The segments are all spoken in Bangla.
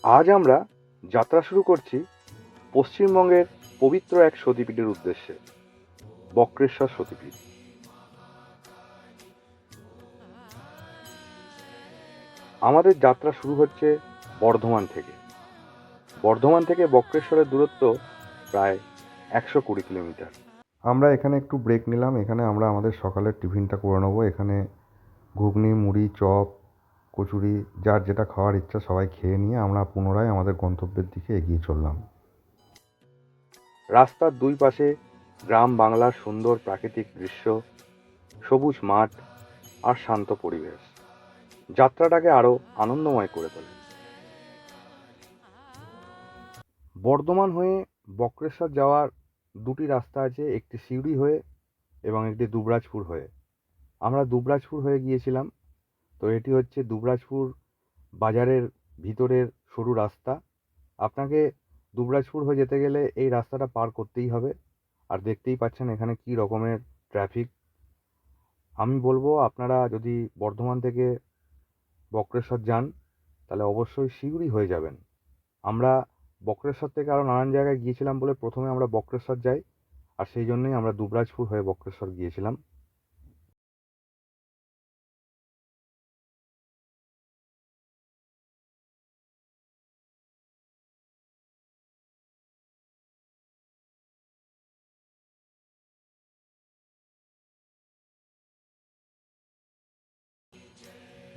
আজ আমরা যাত্রা শুরু করছি পশ্চিমবঙ্গের পবিত্র এক সতীপীঠের উদ্দেশ্যে, বক্রেশ্বর সতীপীঠ। আমাদের যাত্রা শুরু হচ্ছে বর্ধমান থেকে। বর্ধমান থেকে বক্রেশ্বরের দূরত্ব প্রায় 120 কিলোমিটার। আমরা এখানে একটু ব্রেক নিলাম। এখানে আমরা আমাদের সকালের টিফিনটা করে নেবো। এখানে ঘুগনি, মুড়ি, চপ, কচুরি, যার যেটা খাওয়ার ইচ্ছা সবাই খেয়ে নিয়ে আমরা পুনরায় আমাদের গন্তব্যের দিকে এগিয়ে চললাম। রাস্তার দুই পাশে গ্রাম বাংলার সুন্দর প্রাকৃতিক দৃশ্য, সবুজ মাঠ আর শান্ত পরিবেশ যাত্রাটাকে আরো আনন্দময় করে তোলে। বর্ধমান হয়ে বক্রেশ্বর যাওয়ার দুটি রাস্তা আছে, একটি সিউড়ি হয়ে এবং একটি দুবরাজপুর হয়ে। আমরা দুবরাজপুর হয়ে গিয়েছিলাম। তো এটি হচ্ছে দুবরাজপুর বাজারের ভিতরের সরু রাস্তা। আপনাকে দুবরাজপুর হয়ে যেতে গেলে এই রাস্তাটা পার করতেই হবে। আর দেখতেই পাচ্ছেন এখানে কি রকমের ট্রাফিক। আমি বলবো আপনারা যদি বর্ধমান থেকে বক্রেশ্বর যান তাহলে অবশ্যই সিউড়ি হয়ে যাবেন। আমরা বক্রেশ্বর থেকে আরও নানান জায়গায় গিয়েছিলাম বলে প্রথমে আমরা বক্রেশ্বর যাই, আর সেই জন্যই আমরা দুবরাজপুর হয়ে বক্রেশ্বর গিয়েছিলাম।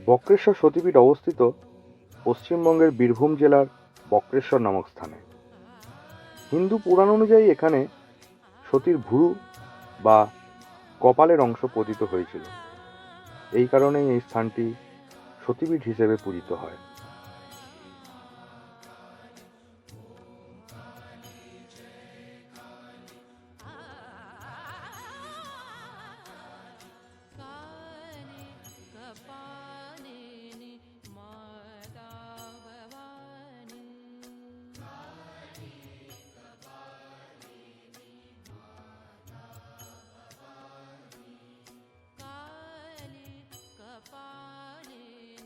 বক্রেশ্বর সতীপীঠ অবস্থিত পশ্চিমবঙ্গের বীরভূম জেলার বক্রেশ্বর নামক স্থানে। হিন্দু পুরাণ অনুযায়ী এখানে সতীর ভ্রু বা কপালের অংশ পতিত হয়েছিল। এই কারণেই এই স্থানটি সতীপীঠ হিসেবে পূজিত হয়।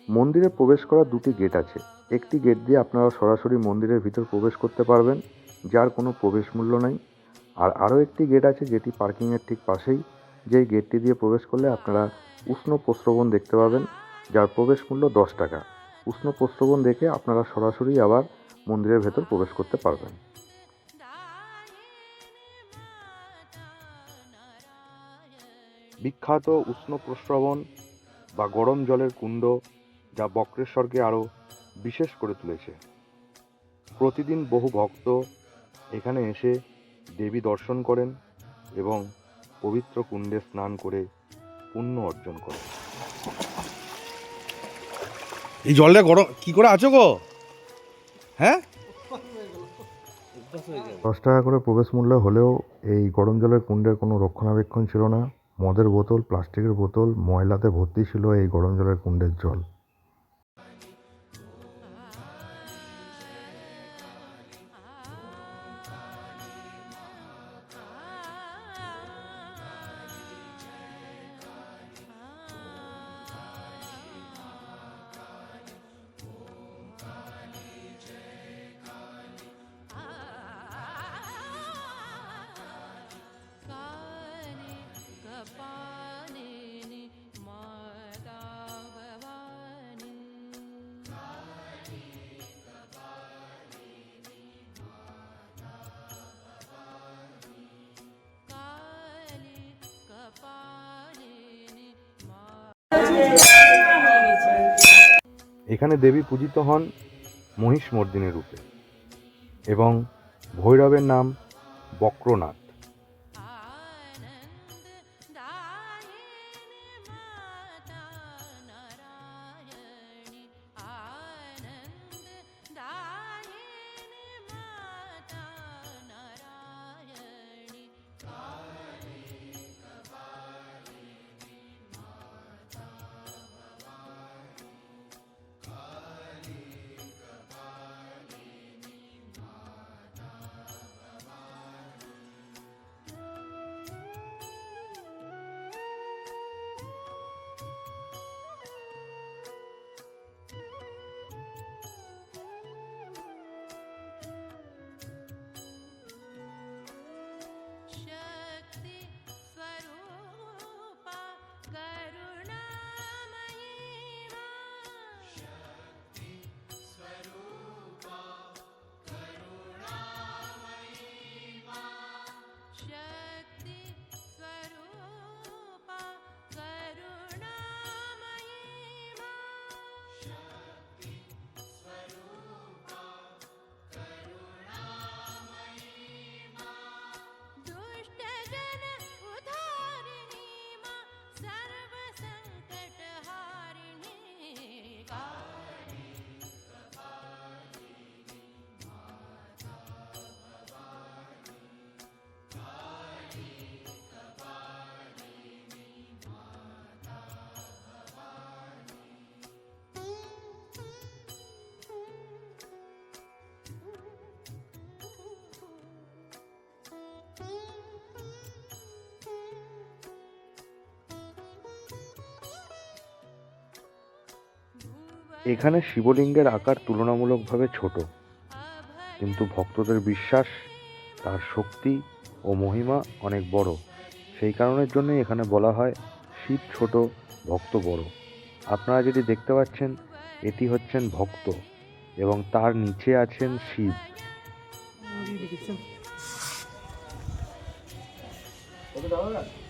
মন্দিরে প্রবেশ করার দুটি গেট আছে। একটি গেট দিয়ে আপনারা সরাসরি মন্দিরের ভিতর প্রবেশ করতে পারবেন, যার কোনো প্রবেশ মূল্য নেই। আর আরও একটি গেট আছে যেটি পার্কিংয়ের ঠিক পাশেই, যেই গেটটি দিয়ে প্রবেশ করলে আপনারা উষ্ণ প্রস্রবণ দেখতে পাবেন, যার প্রবেশ মূল্য 10 টাকা। উষ্ণ প্রস্রবণ দেখে আপনারা সরাসরি আবার মন্দিরের ভেতর প্রবেশ করতে পারবেন। বিখ্যাত উষ্ণ প্রস্রবণ বা গরম জলের কুণ্ড, যা বক্রেশ্বরকে আরও বিশেষ করে তুলেছে। প্রতিদিন বহু ভক্ত এখানে এসে দেবী দর্শন করেন এবং পবিত্র কুণ্ডে স্নান করে পুণ্য অর্জন করেন। এই জলটা গরম কি করে আছো গো? হ্যাঁ, 10 টাকা করে প্রবেশ মূল্য হলেও এই গরম জলের কুণ্ডের কোনো রক্ষণাবেক্ষণ ছিল না। মদের বোতল, প্লাস্টিকের বোতল, ময়লাতে ভর্তি ছিল এই গরম জলের কুণ্ডের জল। এখানে দেবী পূজিত হন মহিষমর্দিনী রূপে এবং ভৈরবের নাম বক্রনাথ। এখানে শিবলিঙ্গের আকার তুলনামূলকভাবে ছোট, কিন্তু ভক্তদের বিশ্বাস তার শক্তি ও মহিমা অনেক বড়। সেই কারণের জন্যই এখানে বলা হয় শিব ছোট ভক্ত বড়। আপনারা যেটি দেখতে পাচ্ছেন এটি হচ্ছেন ভক্ত এবং তার নিচে আছেন শিব। কত টাকা